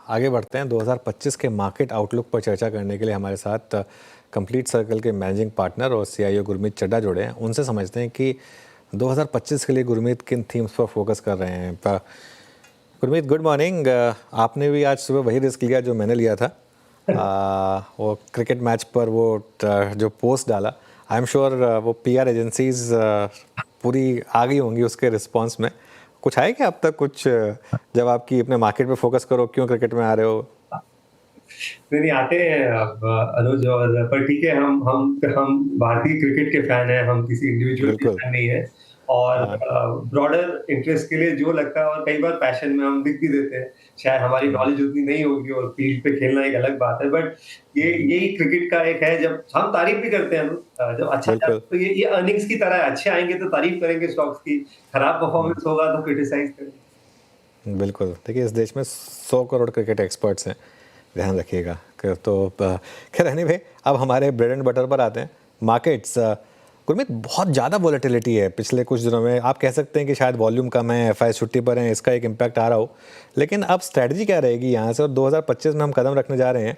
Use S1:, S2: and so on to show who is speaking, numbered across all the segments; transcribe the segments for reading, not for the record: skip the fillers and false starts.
S1: आगे बढ़ते हैं। 2025 के मार्केट आउटलुक पर चर्चा करने के लिए हमारे साथ कंप्लीट सर्कल के मैनेजिंग पार्टनर और सीईओ गुरमीत चड्ढा जुड़े हैं। उनसे समझते हैं कि 2025 के लिए गुरमीत किन थीम्स पर फोकस कर रहे हैं। Gurmeet, good morning. आपने भी आज सुबह वही रिस्क लिया जो मैंने लिया था। वो क्रिकेट मैच पर वो जो पोस्ट डाला, आई एम श्योर वो पीआर एजेंसीज पूरी आ गई होंगी उसके रिस्पॉन्स में। कुछ है क्या अब तक कुछ, जब आपकी अपने मार्केट पे फोकस करो, क्यों क्रिकेट में आ रहे हो?
S2: नहीं नहीं आते हैं अब अनुज। और पर ठीक है, हम भारतीय क्रिकेट के फैन हैं, हम किसी इंडिविजुअल के
S1: बिल्कुल।
S2: फैन नहीं है। और
S1: हाँ।
S2: ब्रॉडर इंटरेस्ट के लिए जो लगता है, और कई बार पैशन में हम दिख भी देते हैं। शायद हमारी
S1: हम्म,
S2: नॉलेज उतनी नहीं होगी और फील्ड पे खेलना एक अलग बात है, बट ये
S1: हम्म,
S2: यही क्रिकेट का एक है। जब हम तारीफ भी करते हैं अनुज, जब अच्छा
S1: बिल्कुल।
S2: जाता है तो ये अर्निंग्स की तरह है। अच्छे आएंगे तो तारीफ करेंगे स्टॉक्स की, खराब
S1: हम्म,
S2: परफॉर्मेंस होगा तो क्रिटिसाइज करेंगे।
S1: बिल्कुल। देखिए, इस देश में 100 करोड़ क्रिकेट एक्सपर्ट्स हैं, ध्यान रखिएगा। तो खैर, एनीवे, अब हमारे ब्रेड एंड बटर पर आते हैं। मार्केट्स, गुरमीत, बहुत ज़्यादा वॉलेटिलिटी है पिछले कुछ दिनों में। आप कह सकते हैं कि शायद वॉल्यूम कम है, एफआई छुट्टी पर हैं, इसका एक इम्पैक्ट आ रहा हो। लेकिन अब स्ट्रैटेजी क्या रहेगी यहाँ से, और 2025 में हम कदम रखने जा रहे हैं।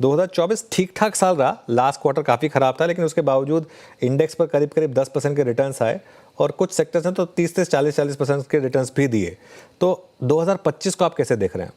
S1: 2024 ठीक ठाक साल रहा, लास्ट क्वार्टर काफ़ी ख़राब था, लेकिन उसके बावजूद इंडेक्स पर करीब करीब 10% के रिटर्न्स आए, और कुछ सेक्टर्स ने तो 30 से 40% के रिटर्न्स भी दिए। तो 2025 को आप कैसे देख रहे हैं?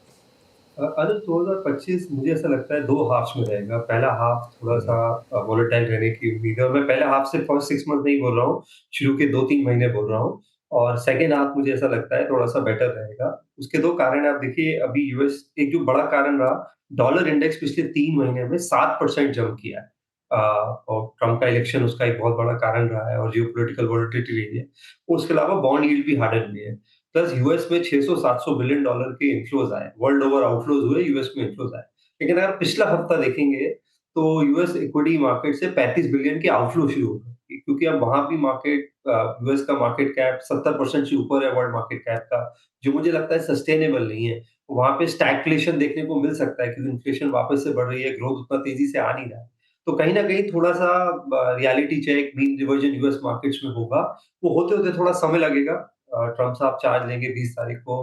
S2: अरे 2025 मुझे ऐसा लगता है 2 हाफ्स में रहेगा। पहला हाफ थोड़ा-सा वोलेटाइल रहने की उम्मीद है, और मैं पहले हाफ से फर्स्ट 6 मंथ नहीं बोल रहा हूँ, शुरू के 2-3 महीने बोल रहा हूँ। और सेकंड हाफ मुझे ऐसा लगता है थोड़ा-सा बेटर रहेगा। उसके 2 कारण हैं। आप देखिए, अभी यूएस एक जो बड़ा कारण रहा, डॉलर इंडेक्स पिछले 3 महीने में 7% जंप किया है। और ट्रम्प का इलेक्शन उसका एक बहुत बड़ा कारण रहा है, और जियोपॉलिटिकल वोलेटिलिटी रही है। उसके अलावा बॉन्ड यील्ड भी हार्डन हुई है। प्लस यूएस में 600-700 बिलियन डॉलर के इन्फ्लोज आए, वर्ल्ड ओवर आउटफ्लोज हुए, यूएस में इन्फ्लोज आए। लेकिन अगर पिछला हफ्ता देखेंगे तो यूएस इक्विटी मार्केट से 35 बिलियन के आउटफ्लो शुरू हो गए, क्योंकि अब वहां भी मार्केट, यूएस का मार्केट कैप 70% से ऊपर है वर्ल्ड मार्केट कैप का, जो मुझे लगता है सस्टेनेबल नहीं है। वहां पे स्टैगफ्लेशन देखने को मिल सकता है, क्योंकि इन्फ्लेशन वापस से बढ़ रही है, ग्रोथ उतना तेजी से आ नहीं रहा है। तो कहीं ना कहीं थोड़ा सा reality check, mean reversion US markets में होगा। वो होते होते थोड़ा समय लगेगा। ट्रम्प साहब चार्ज लेंगे 20 तारीख को।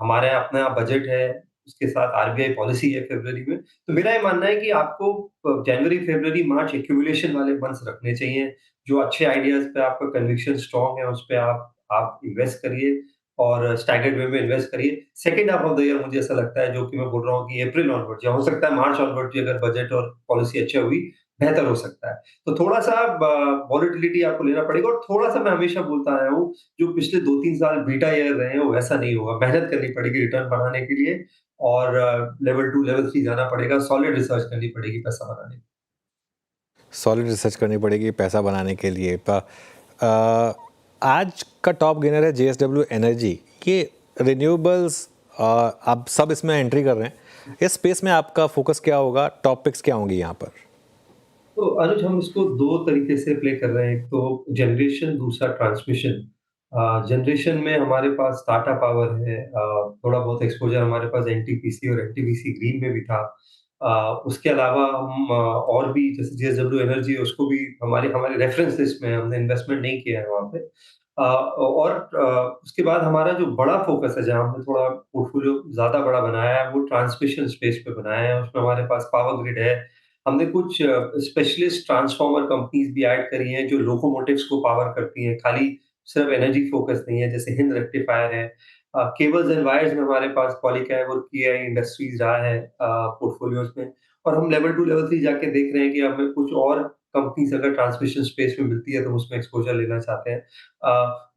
S2: हमारे यहाँ अपना बजट है, उसके साथ आरबीआई पॉलिसी है फरवरी में। तो मेरा ये मानना है कि आपको जनवरी, फरवरी, मार्च एक्यूमुलेशन वाले मंथ्स रखने चाहिए। जो अच्छे आइडियाज पे आपका कन्विक्शन स्ट्रांग है, उस पे आप इन्वेस्ट करिए, और स्टैगर्ड वे में इन्वेस्ट करिए। Second half of the year मुझे ऐसा लगता है, जो कि मैं बोल रहा हूँ कि अप्रैल ऑनवर्ड, या हो सकता है मार्च ऑनवर्ड भी, अगर बजट और पॉलिसी अच्छा हुई, बेहतर हो सकता है। तो थोड़ा-सा वॉलेटिलिटी आपको लेना पड़ेगा, और थोड़ा-सा मैं हमेशा बोलता आया हूँ, जो पिछले 2-3 साल बीटा ईयर रहे हैं, वो वैसा नहीं होगा। मेहनत करनी पड़ेगी रिटर्न बढ़ाने के लिए, और लेवल 2, लेवल 3 जाना पड़ेगा, सॉलिड रिसर्च करनी पड़ेगी पैसा बनाने के लिए।
S1: सॉलिड रिसर्च करनी पड़ेगी पैसा बनाने के लिए। आज का टॉप गेनर है जेएसडब्ल्यू एनर्जी। ये रिन्यूएबल्स, आप सब इसमें एंट्री कर रहे हैं। इस स्पेस में आपका फोकस क्या होगा, टॉपिक्स क्या होंगी यहाँ पर?
S2: तो अनुज, हम इसको 2 तरीके से प्ले कर रहे हैं। एक तो जनरेशन, दूसरा ट्रांसमिशन। जनरेशन में हमारे पास टाटा पावर है, थोड़ा बहुत एक्सपोज़र हमारे पास एनटीपीसी और एनटीपीसी ग्रीन में भी था। उसके अलावा हम और भी, जैसे जेएसडब्ल्यू एनर्जी है, उसको भी हमारे हमारे रेफरेंस लिस्ट में, हमने इन्वेस्टमेंट नहीं किया है वहाँ पे। और उसके बाद हमारा जो बड़ा फ़ोकस है, जहाँ हमने थोड़ा पोर्टफ़ोलियो ज़्यादा बड़ा बनाया है, वो ट्रांसमिशन स्पेस पे बनाया है। उसमें हमारे पास पावर ग्रिड है। हमने कुछ स्पेशलिस्ट ट्रांसफॉर्मर कंपनीज भी ऐड करी हैं, जो लोकोमोटिव्स को पावर करती हैं, खाली सिर्फ एनर्जी फोकस नहीं है, जैसे हिंद रेक्टिफायर है। केबल्स एंड वायर्स में हमारे पास पॉलीकैब और केआई इंडस्ट्रीज रहा है पोर्टफोलियोज में। और हम लेवल 2, लेवल 3 जाके देख रहे हैं कि हमें कुछ और कंपनीज अगर ट्रांसमिशन स्पेस में मिलती है, तो हम उसमें एक्सपोजर लेना चाहते हैं।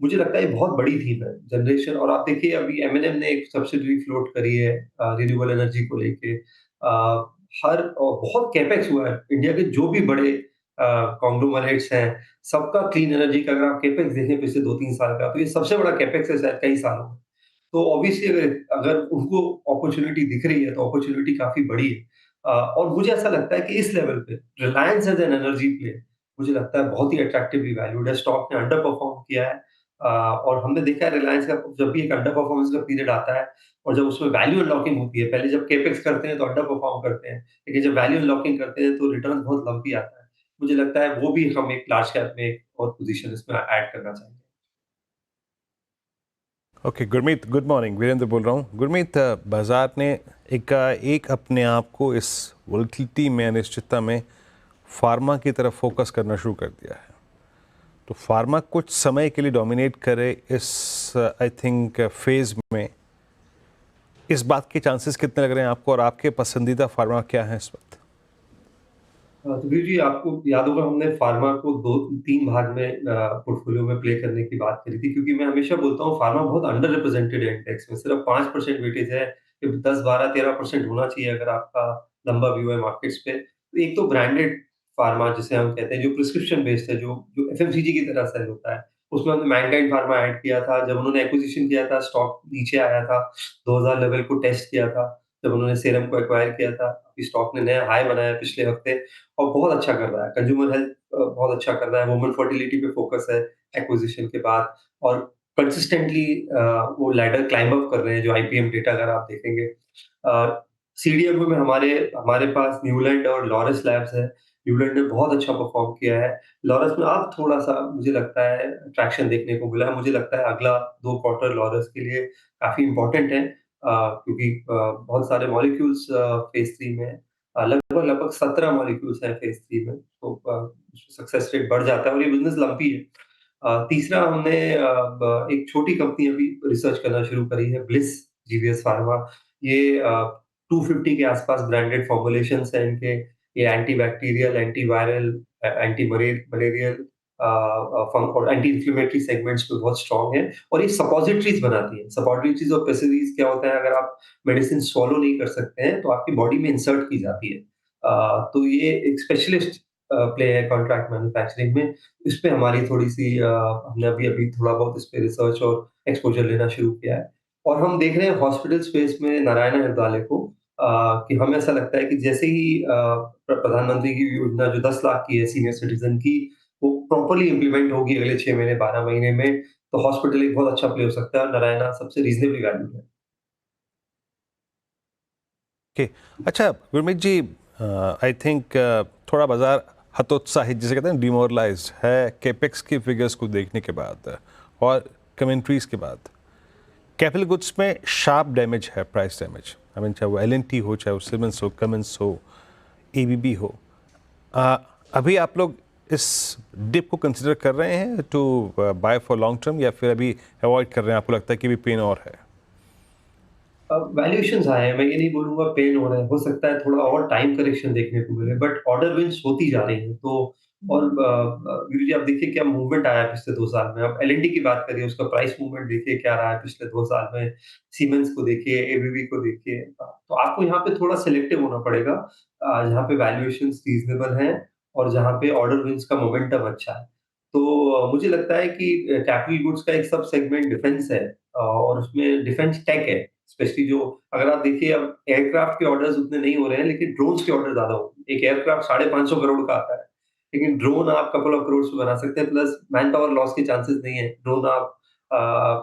S2: मुझे लगता है ये बहुत बड़ी थीम है जनरेशन। और आप देखिए, अभी एमएनएम ने एक सब्सिडरी फ्लोट करी है रिन्यूएबल एनर्जी को लेके। बहुत कैपेक्स हुआ है। इंडिया के जो भी बड़े कॉन्ग्लोमरेट्स हैं, सबका क्लीन एनर्जी का अगर आप कैपेक्स देखें पिछले 2-3 साल का, तो ये सबसे बड़ा कैपेक्स है शायद कई सालों में। तो ऑब्वियसली अगर अगर उनको अपॉर्च्युनिटी दिख रही है, तो अपॉर्च्युनिटी काफ़ी बड़ी है। और मुझे ऐसा लगता है कि इस लेवल पे Reliance as an energy play, मुझे लगता है बहुत ही अट्रैक्टिवली वैल्यूड है। स्टॉक ने अंडर परफॉर्म किया है। और हमने देखा है रिलायंस का, जब भी एक अंडर परफॉर्मेंस का पीरियड आता है, और जब उसमें वैल्यू अनलॉकिंग होती है, पहले जब कैपेक्स करते हैं तो अंडर परफॉर्म करते हैं, लेकिन जब वैल्यू अनलॉकिंग करते हैं तो रिटर्न बहुत लंपी आता है। मुझे लगता है वो भी हम एक लार्ज कैप में एक और पोजीशन इसमें ऐड करना चाहेंगे।
S3: Okay Gurmeet, good morning. Virender बोल रहा हूँ। गुरमीत, बाजार ने एक अपने आप को इस वोलेटिलिटी में, अनिश्चितता में फार्मा की तरफ फोकस करना शुरू कर दिया है। तो फार्मा कुछ समय के लिए डोमिनेट करे इस आई थिंक फेज में, इस बात के चांसेस कितने लग रहे हैं आपको, और आपके पसंदीदा फार्मा क्या है इस वक्त?
S2: तो वीर जी, आपको याद होगा हमने फार्मा को 2-3 भाग में पोर्टफोलियो में प्ले करने की बात करी थी, क्योंकि मैं हमेशा बोलता हूँ फार्मा बहुत अंडर रिप्रेजेंटेड है इंडेक्स में। सिर्फ 5% वेटेज है कि 10, 12, 13% होना चाहिए अगर आपका लंबा व्यू है मार्केट्स पे। तो एक तो ब्रांडेड फार्मा जिसे हम कहते हैं, जो प्रिस्क्रिप्शन बेस्ड है, जो एफएमसीजी की तरह सेल होता है। उसमें हमने मैनकाइंड फार्मा ऐड किया था। जब उन्होंने एक्विजिशन किया था, स्टॉक नीचे आया था, 2000 लेवल को टेस्ट किया था। जब उन्होंने सीरम को एक्वायर किया था, अभी स्टॉक ने नया हाई बनाया पिछले हफ्ते और बहुत अच्छा कर रहा है। कंज्यूमर हेल्थ बहुत अच्छा कर रहा है, वुमेन फर्टिलिटी पे फोकस है एक्विजिशन के बाद, और कंसिस्टेंटली वो लैडर क्लाइंब अप कर रहे हैं, जो आईपीएम डेटा अगर आप देखेंगे। सीडीएमओ में हमारे हमारे पास न्यूलैंड और लॉरस लैब्स है। न्यूलैंड ने बहुत अच्छा परफॉर्म किया है। लॉरस में अब थोड़ा-सा मुझे लगता है ट्रैक्शन देखने को मिला है। मुझे लगता है अगला 2 क्वार्टर लॉरस के लिए काफ़ी इम्पोर्टेंट है, क्योंकि बहुत सारे मॉलिक्यूल्स फेज़ 3 में हैं। लगभग 17 मॉलिक्यूल्स हैं फेज़ 3 में, तो सक्सेस रेट बढ़ जाता है और ये बिज़नेस लंपी है। तीसरा हमने एक छोटी कंपनी अभी रिसर्च करना शुरू करी है, ब्लिस जीवीएस फार्मा। ये 250 के आसपास ब्रांडेड फॉर्मुलेशंस हैं इनके। ये एंटीबैक्टीरियल, एंटीवायरल, एंटी मलेरियल, और एंटी इन्फ्लेमेटरी सेगमेंट्स में बहुत स्ट्रॉन्ग है, और ये सपोजिटरीज बनाती है। सपोजिटरीज और पेसिलरीज क्या होता है, अगर आप मेडिसिन स्वॉलो नहीं कर सकते हैं तो आपकी बॉडी में इंसर्ट की जाती है। तो ये एक स्पेशलिस्ट प्ले है कॉन्ट्रैक्ट मैन्युफैक्चरिंग में। इस पे हमारी थोड़ी-सी हमने अभी-अभी थोड़ा बहुत इस पे रिसर्च और एक्सपोज़र लेना शुरू किया है। और हम देख रहे हैं हॉस्पिटल स्पेस में नारायण हृदयालय को, कि हमें ऐसा लगता है कि जैसे ही प्रधानमंत्री की योजना जो 10 लाख की है सीनियर सिटीज़न की, वो प्रॉपर्ली इम्प्लीमेंट होगी अगले 6 महीने, 12 महीने में, तो हॉस्पिटल एक बहुत अच्छा प्ले हो सकता है और नारायणा सबसे रीज़नेबली वैल्यूड है।
S3: ओके, अच्छा गुरमीत जी, आई थिंक थोड़ा बाजार हतोत्साहित, जिसे कहते हैं डिमोरलाइज्ड है केपेक्स की फिगर्स को देखने के बाद और कमेंट्रीज के बाद। कैपिटल गुड्स में शार्प डैमेज है, प्राइस डैमेज। आई मीन, चाहे वो एल हो, चाहे वो सिमेंस हो, कमेंस हो, एबीबी हो। आ, अभी आप लोग इस डिप को कंसिडर कर रहे हैं to buy for long term, या फिर अभी अवॉइड कर रहे हैं? आपको लगता है कि भी पेन और है?
S2: वैल्यूएशंस आए हैं, मैं ये नहीं बोलूँगा पेन हो रहा है, हो सकता है थोड़ा और टाइम करेक्शन देखने को मिले, बट ऑर्डर विन्स होती जा रही हैं। तो और वीरू जी, आप देखिए क्या मूवमेंट आया है पिछले 2 साल में। आप एल&टी की बात करिए, उसका प्राइस मूवमेंट देखिए क्या रहा है पिछले 2 साल में। सीमेंस को देखिए, एबीबी को देखिए। तो आपको यहाँ पे थोड़ा सिलेक्टिव होना पड़ेगा, जहाँ पे वैल्यूएशंस रीज़नेबल हैं और जहाँ पे ऑर्डर विन्स का मोमेंटम अच्छा है। तो मुझे लगता है कि कैपिटल गुड्स का एक सब सेगमेंट डिफेंस है, और उसमें डिफेंस टेक है। स्पेशली जो, अगर आप देखिए, अब एयरक्राफ्ट के ऑर्डर्स उतने नहीं हो रहे हैं, लेकिन ड्रोन्स के ऑर्डर ज़्यादा हो। एक एयरक्राफ्ट 550 करोड़ का आता है, लेकिन ड्रोन आप कपल ऑफ करोड़ में बना सकते हैं, प्लस मैन पावर लॉस के चांसेस नहीं है। ड्रोन आप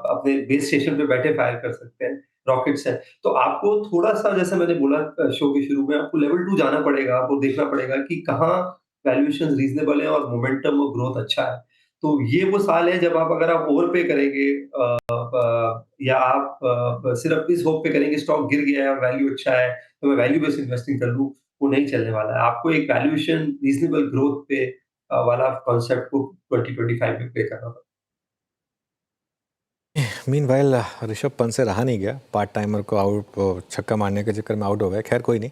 S2: अपने बेस स्टेशन पे बैठे फायर कर सकते हैं, रॉकेट्स हैं। तो आपको थोड़ा-सा, जैसे मैंने बोला शो के शुरू में, आपको लेवल 2 जाना पड़ेगा, आपको देखना पड़ेगा कि कहाँ वैल्यूएशंस रीज़नेबल है और मोमेंटम और ग्रोथ अच्छा है। तो ये वो साल है जब आप, अगर आप ओवरपे करेंगे, या आप सिर्फ इस होप पे करेंगे स्टॉक गिर गया है और वैल्यू अच्छा है, तो मैं वैल्यू बेस्ड इन्वेस्टिंग कर लूँ, वो नहीं चलने वाला है। आपको एक वैल्यूएशन रीज़नेबल ग्रोथ पे वाला कॉन्सेप्ट को 2025 में प्ले करना होगा।
S1: मीनवाइल ऋषभ पंत से रहा नहीं गया, पार्ट टाइमर को आउट, छक्का मारने के चक्कर में आउट हो गया। खैर कोई नहीं,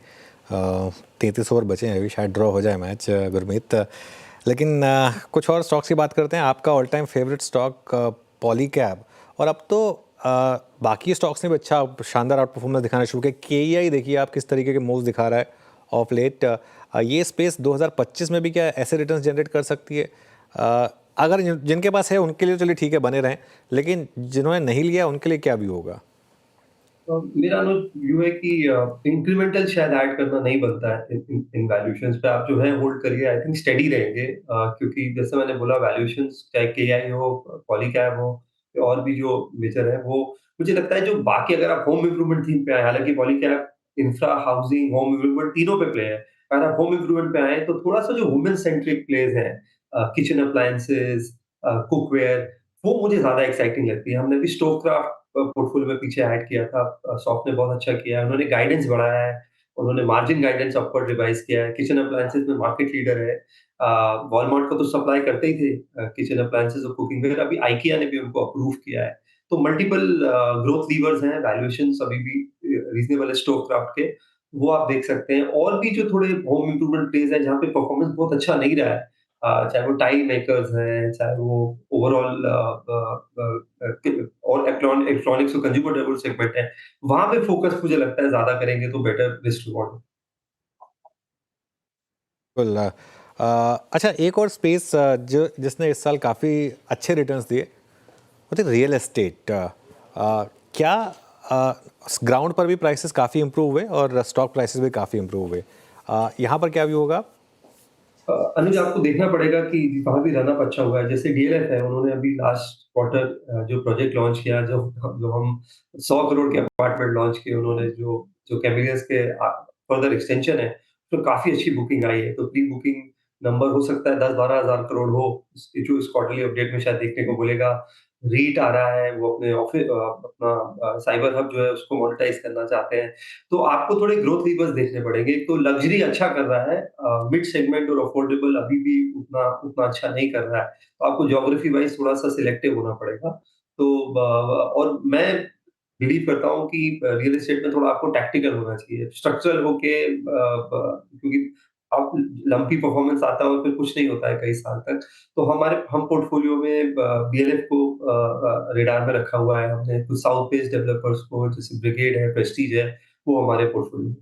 S1: 33 ओवर बचे हैं अभी, शायद ड्रॉ हो जाए मैच, गुरमीत। लेकिन कुछ और स्टॉक्स की बात करते हैं। आपका all time favourite stock poly cab, और अब तो बाकी स्टॉक्स ने भी अच्छा शानदार आउट परफॉर्मेंस दिखाना शुरू किया। केईआई देखिए आप किस तरीके के मूव्स दिखा रहा है ऑफ लेट। ये स्पेस 2025 में भी क्या ऐसे रिटर्न्स जनरेट कर सकती है? अगर जिनके पास है उनके लिए चलिए ठीक है, बने रहें, लेकिन जिन्होंने नहीं लिया उनके लिए क्या भी होगा?
S2: मेरा व्यू है कि इंक्रीमेंटल शायद ऐड करना नहीं बनता है इन इन इन वैल्यूएशंस पे। आप जो है होल्ड करिए, आई थिंक स्टेडी रहेंगे, क्योंकि जैसे मैंने बोला, वैल्यूएशंस चाहे केआई हो, पॉलीकैब हो, या और भी जो मेजर है, वो मुझे लगता है जो बाकी, अगर आप होम इम्प्रूवमेंट थीम पे आए, हालांकि Polycab infra, housing, home improvement तीनों पे प्ले है। अगर आप होम इम्प्रूवमेंट पे आए तो थोड़ा सा जो वुमेन सेंट्रिक प्लेज है, किचन अप्लायंसेस, कुकवेयर, वो मुझे ज्यादा एक्साइटिंग लगती है। हमने भी स्टोवक्राफ्ट पोर्टफोलियो में पीछे ऐड किया था। सॉफ्ट ने बहुत अच्छा किया है, उन्होंने गाइडेंस बढ़ाया है, उन्होंने मार्जिन गाइडेंस अपवर्ड रिवाइज किया है, किचन अप्लायंसेस में मार्केट लीडर है। वॉलमार्ट को तो सप्लाई करते ही थे किचन अप्लायंसेस और कुकिंग वेयर, अभी IKEA ने भी उनको अप्रूव किया है। तो मल्टीपल ग्रोथ लीवर्स हैं, वैल्यूएशंस अभी भी रीजनेबल है स्टोवक्राफ्ट के, वो आप देख सकते हैं। और भी जो थोड़े होम इम्प्रूवमेंट प्लेस हैं जहाँ पे परफॉर्मेंस बहुत अच्छा नहीं रहा है, चाहे वो टाइल मेकर्स हैं, चाहे वो ओवरऑल और इलेक्ट्रॉनिक्स और कंज्यूमर ड्यूरेबल सेगमेंट है, वहाँ पे फोकस मुझे लगता है ज़्यादा करेंगे तो बेटर रिस्क रिवॉर्ड।
S1: बिल्कुल। अच्छा, एक और स्पेस जो जिसने इस साल काफ़ी अच्छे रिटर्न्स दिए वो थे रियल एस्टेट। क्या ग्राउंड पर भी प्राइसेस काफ़ी इम्प्रूव हुए और स्टॉक प्राइसेस भी काफ़ी इम्प्रूव हुए? यहाँ पर क्या व्यू होगा?
S2: अनुज, आपको देखना पड़ेगा कि वहाँ भी रन अप अच्छा हुआ है। जैसे DLF है, उन्होंने अभी लास्ट क्वार्टर जो प्रोजेक्ट लॉन्च किया, जो हम 100 करोड़ के अपार्टमेंट लॉन्च किए उन्होंने, जो जो कैमेलियंस के फर्दर एक्सटेंशन है, तो काफ़ी अच्छी बुकिंग आई है। तो प्री बुकिंग नंबर हो सकता है 10-12 हज़ार करोड़ हो, जो इस क्वार्टरली अपडेट में शायद देखने को मिलेगा। रीट आ रहा है, वो अपने अपना साइबर हब जो है उसको मोनेटाइज करना चाहते हैं। तो आपको थोड़े ग्रोथ लीवर्स देखने पड़ेंगे। एक तो लग्जरी अच्छा कर रहा है, मिड सेगमेंट और अफोर्डेबल अभी भी उतना उतना अच्छा नहीं कर रहा है। तो आपको ज्योग्राफी वाइज़ थोड़ा-सा सिलेक्टिव होना पड़ेगा। तो और मैं बिलीव करता हूँ कि रियल एस्टेट में थोड़ा आपको टैक्टिकल होना चाहिए। स्ट्रक्चरल होके क्योंकि आप लंपी परफॉर्मेंस आता है और फिर कुछ नहीं होता है कई साल तक। तो हम पोर्टफोलियो में BLF को रेडार में रखा हुआ है हमने। तो साउथ बेस्ड डेवलपर्स को, जैसे ब्रिगेड है, प्रेस्टीज है, वो हमारे पोर्टफोलियो में।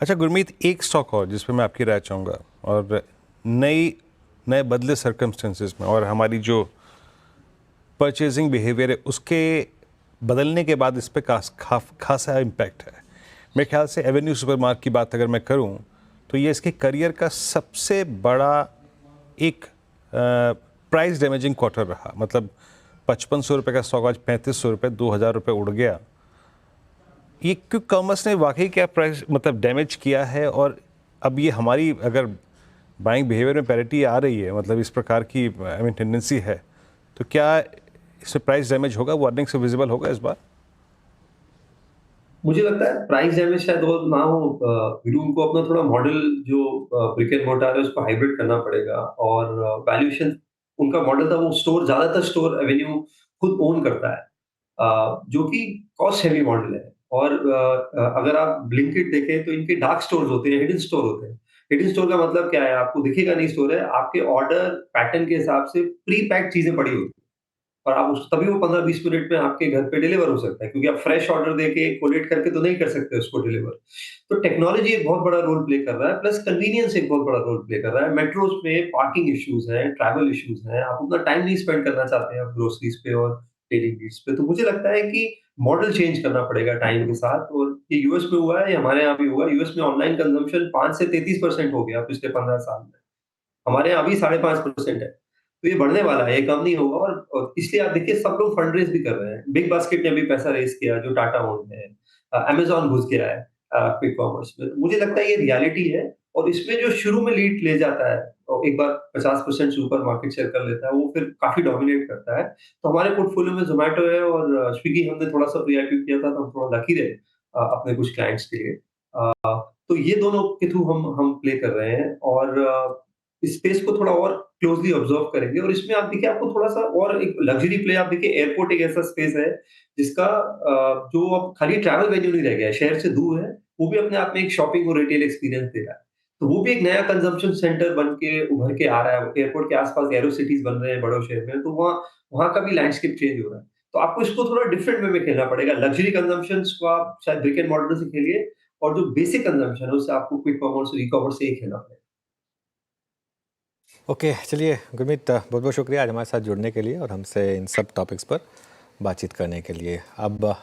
S3: अच्छा गुरमीत, एक स्टॉक और जिस पे मैं आपकी राय चाहूँगा, और नए बदले सर्कमस्टेंसेस में और हमारी जो परचेजिंग बिहेवियर है उसके बदलने के बाद इस पे खासा इम्पैक्ट है। मेरे ख्याल से एवेन्यू सुपरमार्ट की बात अगर मैं करूं तो ये इसके करियर का सबसे बड़ा एक प्राइस डैमेजिंग क्वार्टर रहा। मतलब 5500 रुपये का स्टॉक आज 3500 रुपये, 2000 रुपये उड़ गया। ये क्यों कॉमर्स ने वाकई क्या प्राइस मतलब डैमेज किया है, और अब ये हमारी अगर बाइंग बिहेवियर में पैरिटी आ रही है, मतलब इस प्रकार की आई मीन टेंडेंसी है, तो क्या इससे प्राइस डैमेज होगा, वो अर्निंग से विजिबल होगा इस बार?
S2: मुझे लगता है प्राइस डैमेज शायद और ना हो। वीरू, उनको अपना थोड़ा मॉडल जो ब्रिक एंड मोर्टार है उसको हाइब्रिड करना पड़ेगा। और वैल्यूएशन उनका मॉडल था, वो स्टोर, ज्यादातर स्टोर एवेन्यू खुद ओन करता है, जो कि कॉस्ट हेवी मॉडल है। और अगर आप ब्लिंकिट देखें तो इनके डार्क स्टोर्स होते हैं, हिडन स्टोर होते हैं। हिडन स्टोर का मतलब क्या है? आपको दिखेगा नहीं स्टोर है, आपके ऑर्डर पैटर्न के हिसाब से प्री पैक्ड चीजें पड़ी होती हैं। और आप उस तभी वो 15-20 मिनट में आपके घर पे डिलीवर हो सकता है, क्योंकि आप फ्रेश ऑर्डर देके कोलेट करके तो नहीं कर सकते उसको डिलीवर। तो टेक्नोलॉजी एक बहुत बड़ा रोल प्ले कर रहा है, प्लस कन्वीनियंस एक बहुत बड़ा रोल प्ले कर रहा है। मेट्रोस में पार्किंग इश्यूज हैं, ट्रैवल इश्यूज हैं, आप उतना टाइम नहीं स्पेंड करना चाहते हैं आप ग्रोसरीज पे और डेली नीड्स पे। तो मुझे लगता है कि मॉडल चेंज करना पड़ेगा टाइम के साथ। और ये यूएस में हुआ है, ये हमारे यहाँ भी हुआ है। यूएस में ऑनलाइन कंजम्पशन 5 से 33% हो गया पिछले 15 साल में। हमारे यहाँ अभी 5.5% है। तो ये बढ़ने वाला है, ये कम नहीं होगा। और इसलिए आप देखिए सब लोग फंड रेज़ भी कर रहे हैं। बिग बास्केट ने भी पैसा रेज़ किया जो टाटा ओन्ड है। अमेज़न घुस गया है क्विक कॉमर्स में। मुझे लगता है ये रियलिटी है। और इसमें जो शुरू में लीड ले जाता है और एक बार 50% से ऊपर मार्केट शेयर कर लेता है, वो फिर काफ़ी डोमिनेट करता है। तो हमारे पोर्टफोलियो में ज़ोमैटो है और स्विगी हमने थोड़ा-सा प्री-आईपीओ किया था, तो हम थोड़ा लकी रहे अपने कुछ क्लाइंट्स के लिए। तो ये दोनों के थ्रू हम प्ले कर रहे हैं। और इस स्पेस को थोड़ा और क्लोज़ली ऑब्ज़र्व करेंगे। और इसमें आप देखिए, आपको थोड़ा-सा और एक लग्ज़री प्ले आप देखिए, एयरपोर्ट एक ऐसा स्पेस है जिसका जो अब खाली ट्रैवल वेन्यू नहीं रह गया है, शहर से दूर है, वो भी अपने आप में एक शॉपिंग और रिटेल एक्सपीरियंस दे रहा है। तो वो भी एक नया कंज़म्पशन सेंटर बन के उभर के आ रहा है। एयरपोर्ट के आस-पास एरो सिटीज़ बन रहे हैं बड़े शहर में, तो वहाँ वहाँ का भी लैंडस्केप चेंज हो रहा है। तो आपको इसको थोड़ा डिफरेंट वे में खेलना पड़ेगा। लग्ज़री कंज़म्पशंस को आप शायद ब्रिक एंड मॉर्टर से खेलिए, और जो बेसिक कंज़म्पशन है उससे आपको क्विक कॉमर्स और ई-कॉमर्स से ही खेलना पड़ेगा।
S1: ओके, चलिए गुरमीत, बहुत बहुत शुक्रिया आज हमारे साथ जुड़ने के लिए और हमसे इन सब टॉपिक्स पर बातचीत करने के लिए। अब